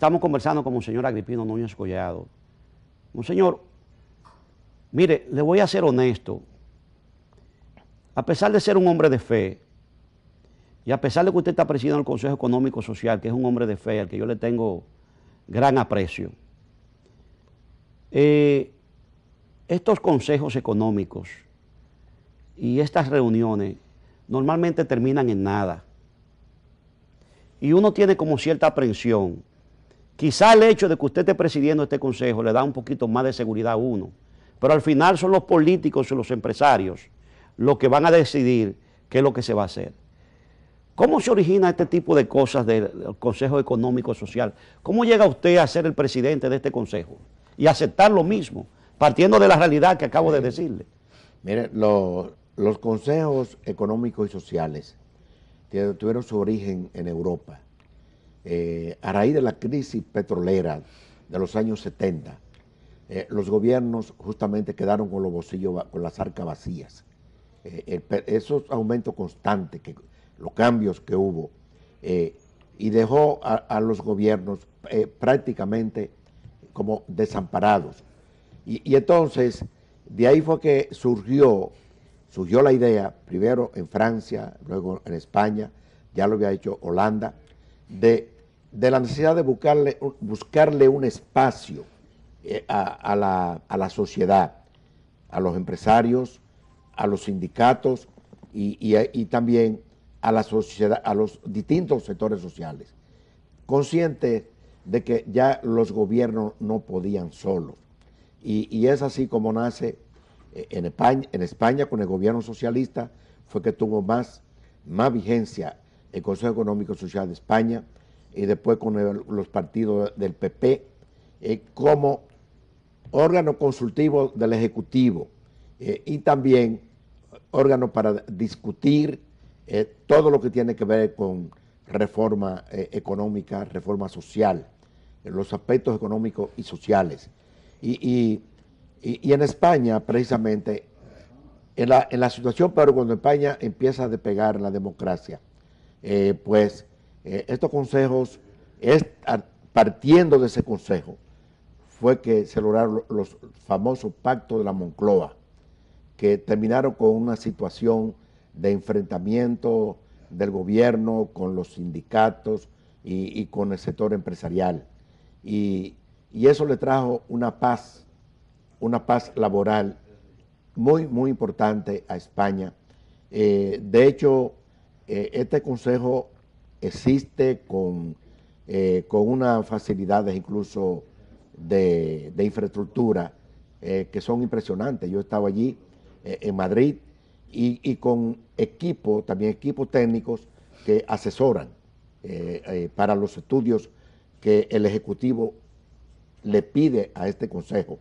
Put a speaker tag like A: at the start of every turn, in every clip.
A: Estamos conversando con Monseñor Agripino Núñez Collado. Monseñor, mire, le voy a ser honesto. A pesar de ser un hombre de fe, y a pesar de que usted está presidiendo el Consejo Económico Social, que es un hombre de fe, al que yo le tengo gran aprecio, estos consejos económicos y estas reuniones normalmente terminan en nada. Y uno tiene como cierta aprensión. Quizá el hecho de que usted esté presidiendo este consejo le da un poquito más de seguridad a uno, pero al final son los políticos y los empresarios los que van a decidir qué es lo que se va a hacer. ¿Cómo se origina este tipo de cosas del Consejo Económico Social? ¿Cómo llega usted a ser el presidente de este consejo y aceptar lo mismo, partiendo de la realidad que acabo de decirle?
B: Mire, los consejos económicos y sociales tuvieron su origen en Europa. A raíz de la crisis petrolera de los años 70, los gobiernos justamente quedaron con los bolsillos, con las arcas vacías. Esos aumentos constantes, los cambios que hubo, y dejó a los gobiernos prácticamente como desamparados. Y entonces, de ahí fue que surgió la idea, primero en Francia, luego en España, ya lo había hecho Holanda, de la necesidad de buscarle un espacio a la sociedad, a los empresarios, a los sindicatos y también a la sociedad, a los distintos sectores sociales, conscientes de que ya los gobiernos no podían solos. Y es así como nace en España con el gobierno socialista, fue que tuvo más vigencia el Consejo Económico y Social de España, y después con los partidos del PP, como órgano consultivo del Ejecutivo, y también órgano para discutir todo lo que tiene que ver con reforma económica, reforma social, los aspectos económicos y sociales. Y en España, precisamente, en la situación, pero cuando España empieza a despegar la democracia, estos consejos, partiendo de ese consejo, fue que se lograron los famosos pactos de la Moncloa, que terminaron con una situación de enfrentamiento del gobierno con los sindicatos y con el sector empresarial. Y eso le trajo una paz laboral muy, muy importante a España. De hecho, este consejo existe con unas facilidades incluso de infraestructura que son impresionantes. Yo estaba allí en Madrid y con también equipos técnicos que asesoran para los estudios que el Ejecutivo le pide a este consejo,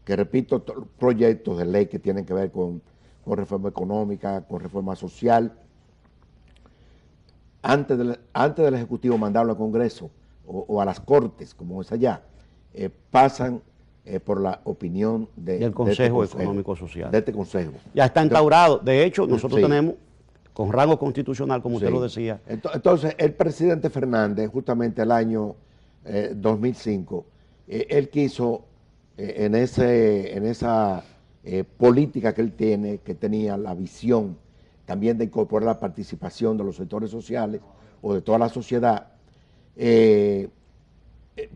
B: que repito, proyectos de ley que tienen que ver con reforma económica, con reforma social. Antes del Ejecutivo mandarlo al Congreso o a las Cortes, como es allá, pasan por la opinión
A: del Consejo Económico Social.
B: De este Consejo.
A: Ya está instaurado. De hecho, nosotros tenemos, con rango constitucional, como usted lo decía.
B: Entonces, el presidente Fernández, justamente el año 2005, él quiso, en esa política que él tiene, que tenía la visión también de incorporar la participación de los sectores sociales o de toda la sociedad,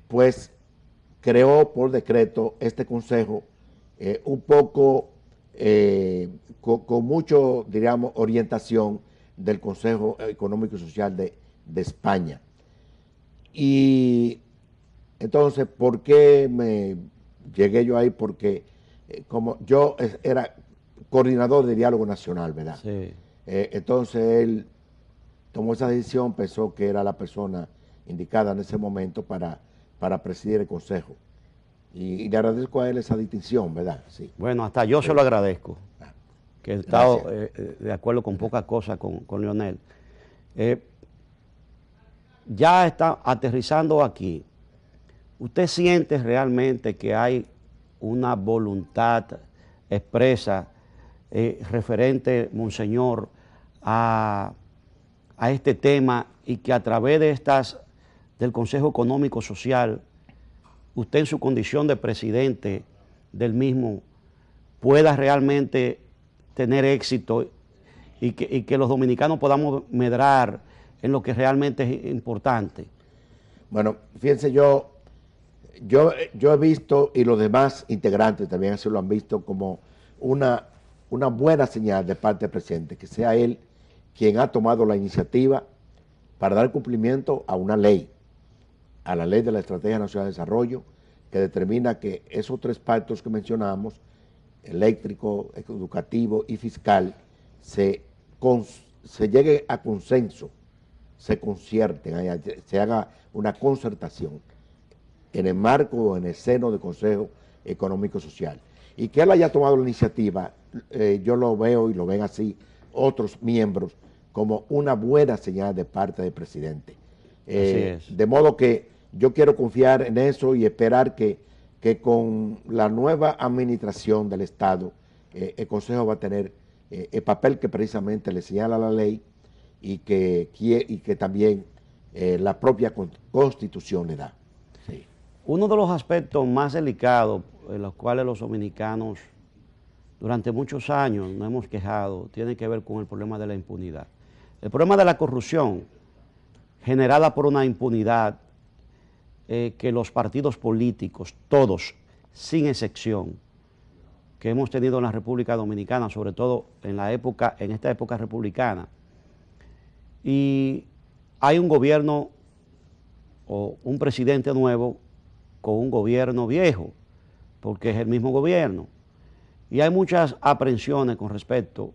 B: pues creó por decreto este consejo, un poco con mucho, diríamos, orientación del Consejo Económico y Social de España. Y entonces, ¿por qué me llegué yo ahí? Porque como yo era coordinador de diálogo nacional, ¿verdad?
A: Sí.
B: Entonces él tomó esa decisión, pensó que era la persona indicada en ese momento para presidir el consejo. Y le agradezco a él esa distinción, ¿verdad? Sí.
A: Bueno, hasta yo se lo agradezco, que he estado de acuerdo con pocas cosas con Leonel. Ya está aterrizando aquí. ¿Usted siente realmente que hay una voluntad expresa referente, Monseñor, a este tema, y que a través de estas del Consejo Económico Social, usted en su condición de presidente del mismo, pueda realmente tener éxito y que los dominicanos podamos medrar en lo que realmente es importante?
B: Bueno, fíjense, yo he visto, y los demás integrantes también así lo han visto, como una buena señal de parte del presidente, que sea él quien ha tomado la iniciativa para dar cumplimiento a una ley, a la ley de la Estrategia Nacional de Desarrollo, que determina que esos tres pactos que mencionamos, eléctrico, educativo y fiscal, se llegue a consenso, se concierten, se haga una concertación en el marco o en el seno del Consejo Económico Social. Y que él haya tomado la iniciativa, yo lo veo y lo ven así otros miembros, como una buena señal de parte del presidente.
A: Así es.
B: De modo que yo quiero confiar en eso y esperar que con la nueva administración del Estado, el Consejo va a tener el papel que precisamente le señala la ley y que también la propia Constitución le da. Sí.
A: Uno de los aspectos más delicados en los cuales los dominicanos durante muchos años nos hemos quejado tiene que ver con el problema de la impunidad. El problema de la corrupción generada por una impunidad que los partidos políticos, todos, sin excepción, que hemos tenido en la República Dominicana, sobre todo en esta época republicana, y hay un gobierno o un presidente nuevo con un gobierno viejo, porque es el mismo gobierno. Y hay muchas aprensiones con respecto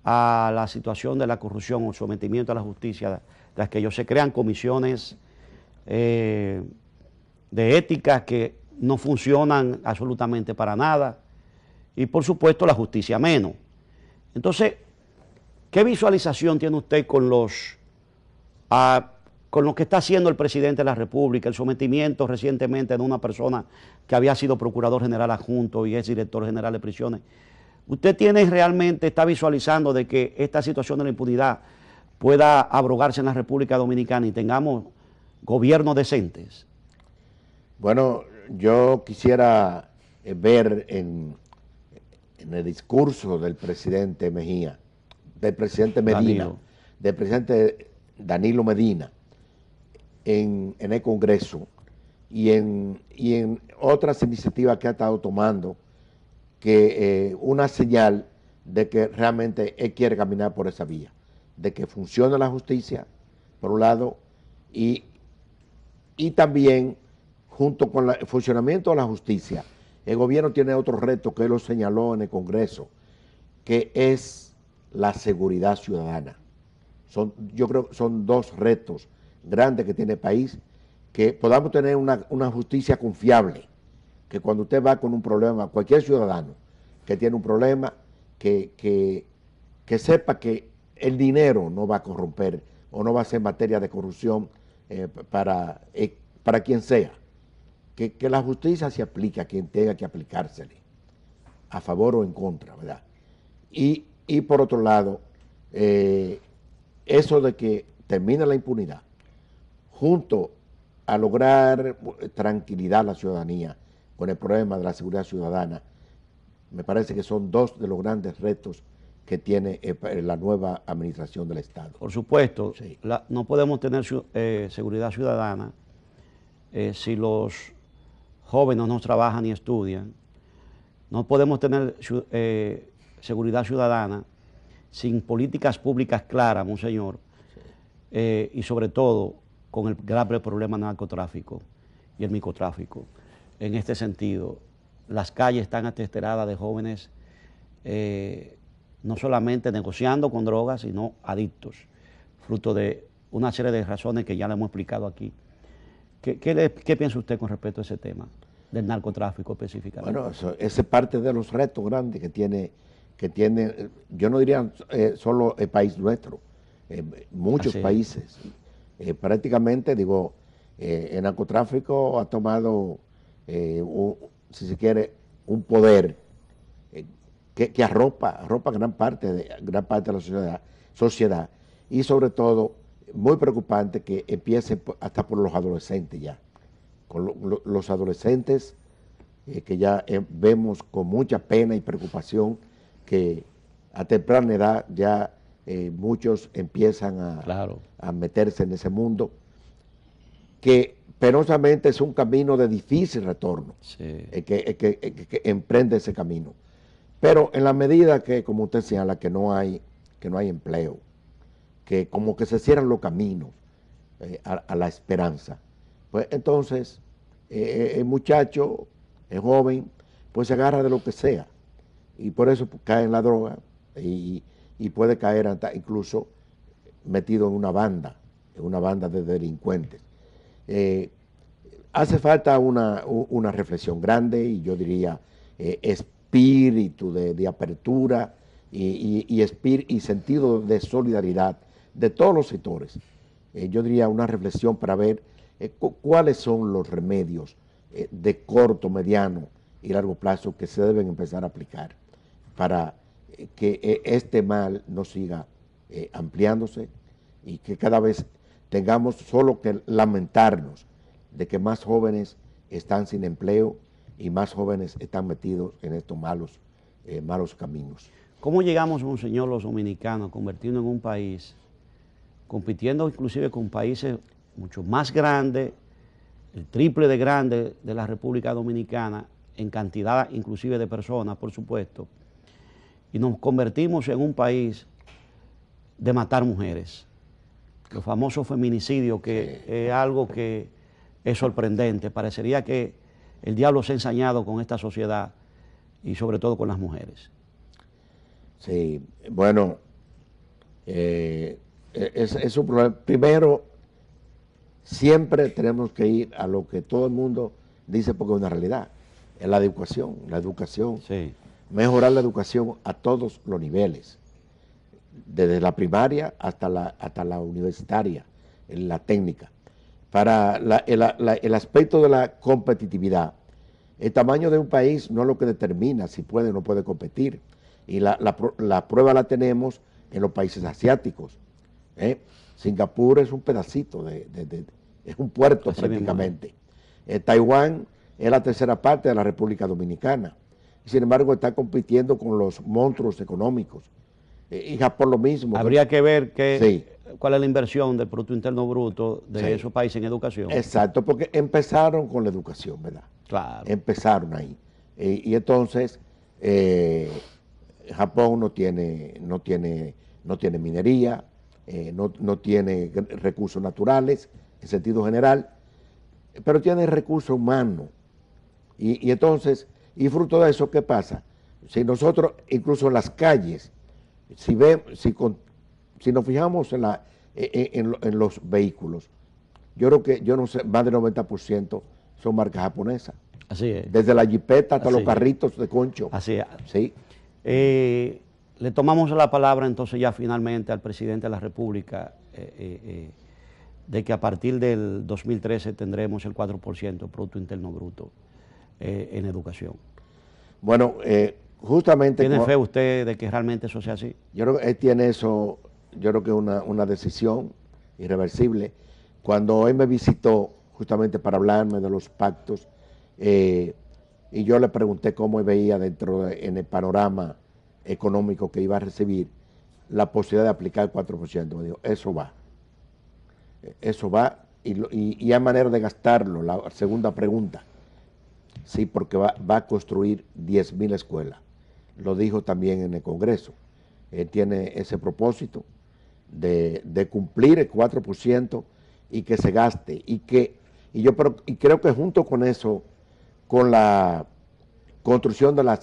A: a la situación de la corrupción o sometimiento a la justicia, de las que ellos se crean comisiones de ética que no funcionan absolutamente para nada, y por supuesto la justicia menos. Entonces, ¿qué visualización tiene usted con lo que está haciendo el presidente de la República, el sometimiento recientemente de una persona que había sido procurador general adjunto y es director general de prisiones? ¿Usted está visualizando de que esta situación de la impunidad pueda abrogarse en la República Dominicana y tengamos gobiernos decentes?
B: Bueno, yo quisiera ver en el discurso del presidente Mejía, del presidente Medina, del presidente Danilo Medina, en el Congreso y en otras iniciativas que ha estado tomando, que una señal de que realmente él quiere caminar por esa vía, de que funcione la justicia, por un lado, y también, junto con el funcionamiento de la justicia, el gobierno tiene otro reto que él lo señaló en el Congreso, que es la seguridad ciudadana. Yo creo que son dos retos grandes que tiene el país, que podamos tener una justicia confiable, que cuando usted va con un problema, cualquier ciudadano que tiene un problema, que sepa que el dinero no va a corromper o no va a ser materia de corrupción para quien sea, que la justicia se aplique a quien tenga que aplicársele, a favor o en contra, ¿verdad? Y por otro lado, eso de que termine la impunidad, junto a lograr tranquilidad a la ciudadanía con el problema de la seguridad ciudadana, me parece que son dos de los grandes retos que tiene la nueva administración del Estado.
A: Por supuesto,
B: sí.
A: No podemos tener seguridad ciudadana si los jóvenes no trabajan ni estudian. No podemos tener seguridad ciudadana sin políticas públicas claras, monseñor, sí. Y sobre todo con el grave problema del narcotráfico y el microtráfico. En este sentido, las calles están atesteradas de jóvenes no solamente negociando con drogas, sino adictos, fruto de una serie de razones que ya le hemos explicado aquí. ¿Qué piensa usted con respecto a ese tema del narcotráfico específicamente?
B: Bueno, ese es parte de los retos grandes que tiene, yo no diría solo el país nuestro, muchos países. Prácticamente, digo, el narcotráfico ha tomado, si se quiere, un poder que arropa gran parte de la sociedad y sobre todo muy preocupante que empiece hasta por los adolescentes ya. Con los adolescentes que ya vemos con mucha pena y preocupación que a temprana edad ya muchos empiezan a meterse en ese mundo, que penosamente es un camino de difícil retorno, que emprende ese camino. Pero en la medida que, como usted señala, que no hay empleo, que como que se cierran los caminos a la esperanza, pues entonces el muchacho, el joven, pues se agarra de lo que sea, y por eso cae en la droga y puede caer hasta incluso metido en una banda de delincuentes. Hace falta una reflexión grande y yo diría espíritu de apertura y sentido de solidaridad de todos los sectores. Yo diría una reflexión para ver cuáles son los remedios de corto, mediano y largo plazo que se deben empezar a aplicar para que este mal no siga ampliándose y que cada vez tengamos solo que lamentarnos de que más jóvenes están sin empleo y más jóvenes están metidos en estos malos caminos.
A: ¿Cómo llegamos, monseñor, los dominicanos a convertirnos en un país, compitiendo inclusive con países mucho más grandes, el triple de grande de la República Dominicana, en cantidad inclusive de personas, por supuesto, y nos convertimos en un país de matar mujeres? Los famosos feminicidios, que es algo que es sorprendente. Parecería que el diablo se ha ensañado con esta sociedad y sobre todo con las mujeres.
B: Sí, bueno, es un problema. Primero, siempre tenemos que ir a lo que todo el mundo dice porque es una realidad, es la educación,
A: Sí.
B: Mejorar la educación a todos los niveles, desde la primaria hasta la universitaria, en la técnica. Para el aspecto de la competitividad, el tamaño de un país no es lo que determina si puede o no puede competir. Y la prueba la tenemos en los países asiáticos. Singapur es un pedacito, es un puerto así prácticamente. Taiwán es la tercera parte de la República Dominicana. Y sin embargo está compitiendo con los monstruos económicos. Y Japón lo mismo.
A: Habría que ver cuál es la inversión del Producto Interno Bruto de esos países en educación.
B: Exacto, porque empezaron con la educación, ¿verdad?
A: Claro.
B: Empezaron ahí. Y entonces Japón no tiene minería, no tiene recursos naturales en sentido general, pero tiene recursos humanos. Y entonces, y fruto de eso, ¿qué pasa? Si nosotros, incluso en las calles, si nos fijamos en los vehículos, yo creo que, yo no sé, más del 90% son marcas japonesas.
A: Así es.
B: Desde la jipeta hasta los carritos de concho.
A: Así es.
B: Sí.
A: Le tomamos la palabra entonces ya finalmente al presidente de la República de que a partir del 2013 tendremos el 4% del Producto Interno Bruto en educación.
B: Bueno, justamente...
A: ¿Tiene fe usted de que realmente eso sea así?
B: Yo creo que él tiene eso, yo creo que es una decisión irreversible. Cuando él me visitó justamente para hablarme de los pactos, y yo le pregunté cómo él veía en el panorama económico que iba a recibir la posibilidad de aplicar el 4%. Me dijo, eso va, y hay manera de gastarlo. La segunda pregunta, sí, porque va a construir 10,000 escuelas. Lo dijo también en el Congreso. Él tiene ese propósito de cumplir el 4% y que se gaste. Y creo que junto con eso, con la construcción de las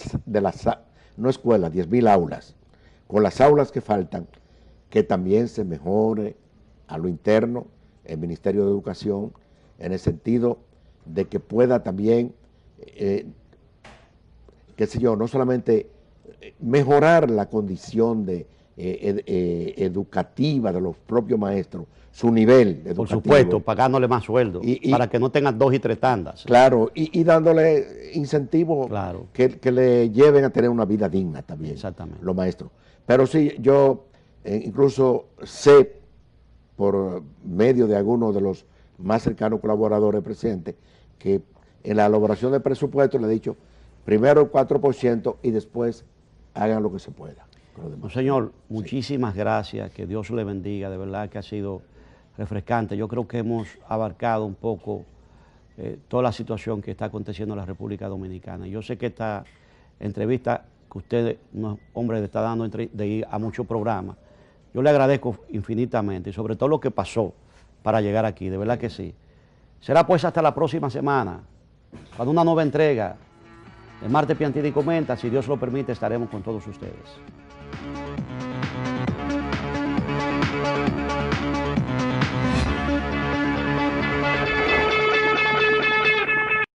B: no escuelas, 10,000 aulas, con las aulas que faltan, que también se mejore a lo interno el Ministerio de Educación, en el sentido de que pueda también, qué sé yo, no solamente mejorar la condición educativa de los propios maestros, su nivel educativo.
A: Por supuesto, pagándole más sueldo, para que no tengan 2 y 3 tandas.
B: Claro, y dándole incentivos que le lleven a tener una vida digna también.
A: Exactamente.
B: Los maestros. Pero sí, yo incluso sé por medio de algunos de los más cercanos colaboradores presentes, que en la elaboración del presupuesto le he dicho, primero el 4% y después hagan lo que se pueda.
A: No, señor, muchísimas gracias, que Dios le bendiga, de verdad que ha sido refrescante. Yo creo que hemos abarcado un poco toda la situación que está aconteciendo en la República Dominicana. Yo sé que esta entrevista que usted, hombre, le está dando de ir a muchos programas, yo le agradezco infinitamente, y sobre todo lo que pasó para llegar aquí, de verdad que sí. Será pues hasta la próxima semana, cuando una nueva entrega de Marte Piantini Comenta, si Dios lo permite, estaremos con todos ustedes.